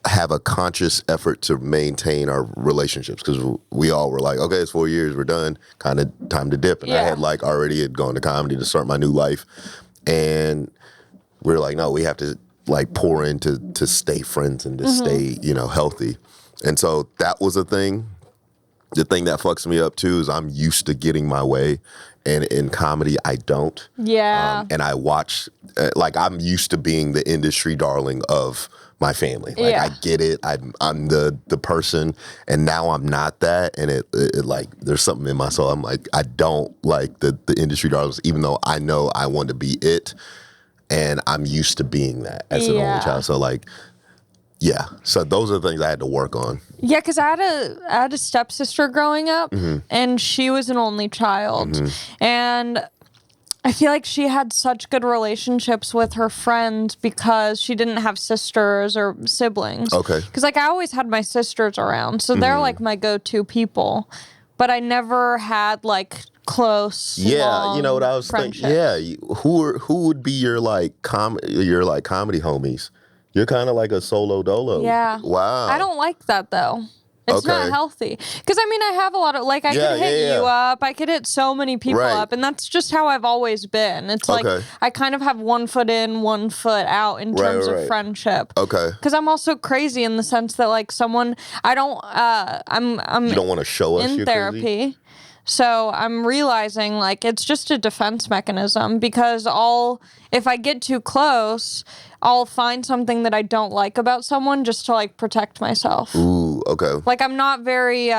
have a conscious effort to maintain our relationships. Because we all were like, okay, it's 4 years, we're done, kind of time to dip. And I had like already had gone to comedy to start my new life. And we were like, no, we have to like pour into to stay friends and to stay, healthy. And so that was a thing. The thing that fucks me up too is I'm used to getting my way, and in comedy I don't. Yeah. And I watch, I'm used to being the industry darling of my family. Like I get it. I'm the person, and now I'm not that. And it like there's something in my soul. I'm like I don't like the industry darlings, even though I know I want to be it, and I'm used to being that as an only child. So like. Yeah, so those are the things I had to work on. Yeah, because I had a stepsister growing up, and she was an only child, and I feel like she had such good relationships with her friends because she didn't have sisters or siblings. Okay. Because like I always had my sisters around, so they're like my go-to people, but I never had like close. Yeah, you know what I was thinking. Yeah, who would be your like comedy homies? You're kind of like a solo dolo. Yeah. Wow. I don't like that though. It's not healthy. Because, I mean, I have a lot of, like, I could hit you up. I could hit so many people up. And that's just how I've always been. It's like, I kind of have one foot in, one foot out in terms of friendship. Okay. Because I'm also crazy in the sense that, like, someone, I don't, I'm You don't want to show us in you're therapy. Crazy? So I'm realizing, like, it's just a defense mechanism because if I get too close, I'll find something that I don't like about someone just to, like, protect myself. Ooh, okay. Like, I'm not very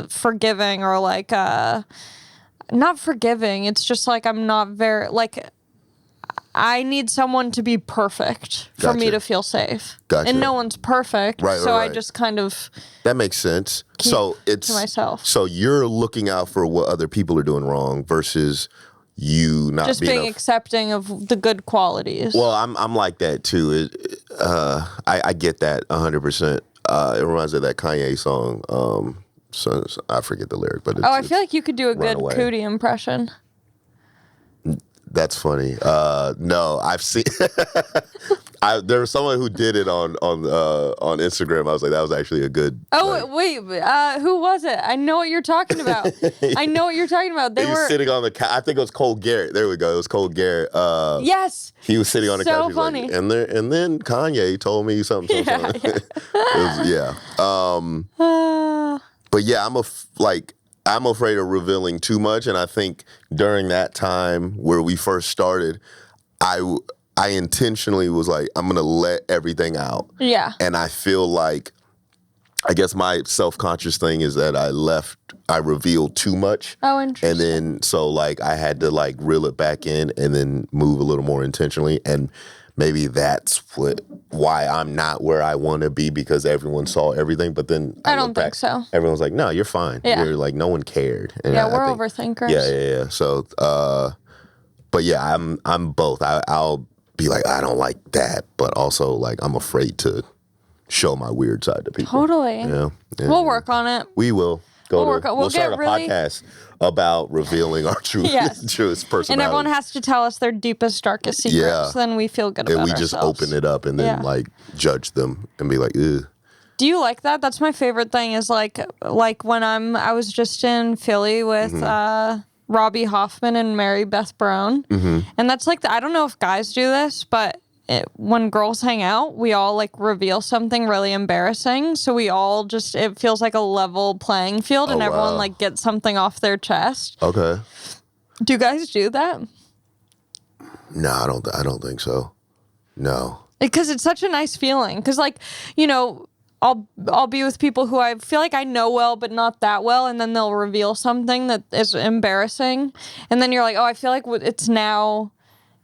forgiving or, like, not forgiving. It's just, like, I'm not very, like, I need someone to be perfect for me to feel safe. Gotcha. And no one's perfect. So I just kind of... That makes sense. So it's... to myself. So you're looking out for what other people are doing wrong versus you not just being accepting of the good qualities. Well, I'm like that too. I get that 100%. It reminds me of that Kanye song. So I forget the lyric, but I feel like you could do a good Cootie impression. That's funny. No, I've seen. There was someone who did it on Instagram. I was like, that was actually a good. Wait, who was it? I know what you're talking about. I know what you're talking about. They were sitting on the couch. I think it was Cole Garrett. There we go. It was Cole Garrett. Yes. He was sitting on the couch. So funny. Like, and then Kanye told me something. But yeah, I'm afraid of revealing too much, and I think during that time where we first started, I intentionally was like, I'm gonna let everything out. Yeah. And I feel like, I guess my self-conscious thing is that I revealed too much. Oh, interesting. And then so like I had to like reel it back in and then move a little more intentionally, and maybe that's why I'm not where I want to be, because everyone saw everything. But then I don't think so. Everyone's like, no, you're fine. Yeah. You're like, no one cared. And yeah, we're overthinkers. Yeah. So, but yeah, I'm both. I'll be like, I don't like that, but also like I'm afraid to show my weird side to people. Totally. Yeah. We'll work on it. We will. We'll start a really... podcast about revealing our truest personality. And everyone has to tell us their deepest, darkest secrets. Yeah. So then we feel good about ourselves. And we just open it up and then like judge them and be like, ugh. Do you like that? That's my favorite thing is like when I was just in Philly with Robbie Hoffman and Mary Beth Brown. Mm-hmm. And that's like, I don't know if guys do this, but when girls hang out, we all like reveal something really embarrassing. So we all just, it feels like a level playing field and everyone like gets something off their chest. Okay. Do you guys do that? No, I don't think so. No. Because it's such a nice feeling. Because like, you know, I'll be with people who I feel like I know well, but not that well. And then they'll reveal something that is embarrassing. And then you're like, oh, I feel like it's now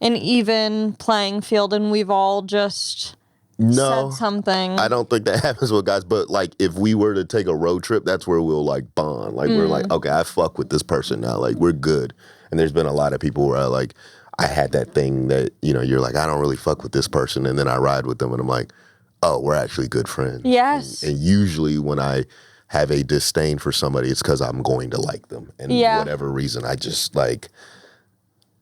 an even playing field and we've all just said something. I don't think that happens with guys, but like if we were to take a road trip, that's where we'll like bond. Like we're like, okay, I fuck with this person now. Like we're good. And there's been a lot of people where I had that thing that, you know, you're like, I don't really fuck with this person. And then I ride with them and I'm like, oh, we're actually good friends. Yes. And usually when I have a disdain for somebody, it's because I'm going to like them. And whatever reason, I just like...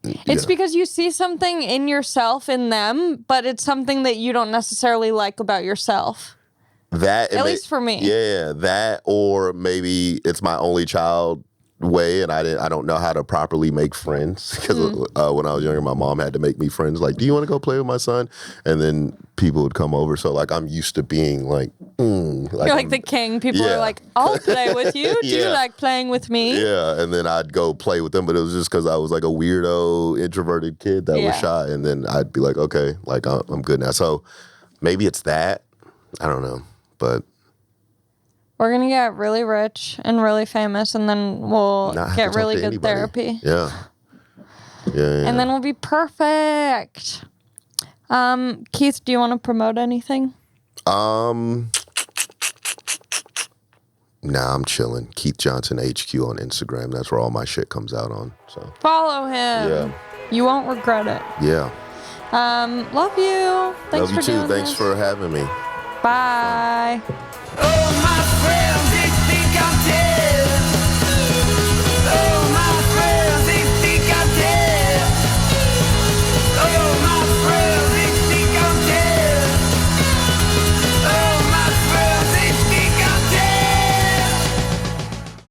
It's because you see something in yourself in them, but it's something that you don't necessarily like about yourself. That at least for me. Yeah, that, or maybe it's my only child way and I don't know how to properly make friends, because when I was younger my mom had to make me friends, like, do you want to go play with my son? And then people would come over, so like I'm used to being like, you're like the king. People are like, I'll play with you. Do you like playing with me? Yeah. And then I'd go play with them, but it was just because I was like a weirdo introverted kid that was shy, and then I'd be like, okay, like I'm good now. So maybe it's that, I don't know, but we're going to get really rich and really famous, and then we'll get really good therapy. Yeah. And then we'll be perfect. Keith, do you want to promote anything? Nah, I'm chilling. Keith Johnson HQ on Instagram. That's where all my shit comes out on. So follow him. Yeah. You won't regret it. Yeah. Love you. Thanks love you for too. doing Thanks this. for having me. Bye. Oh,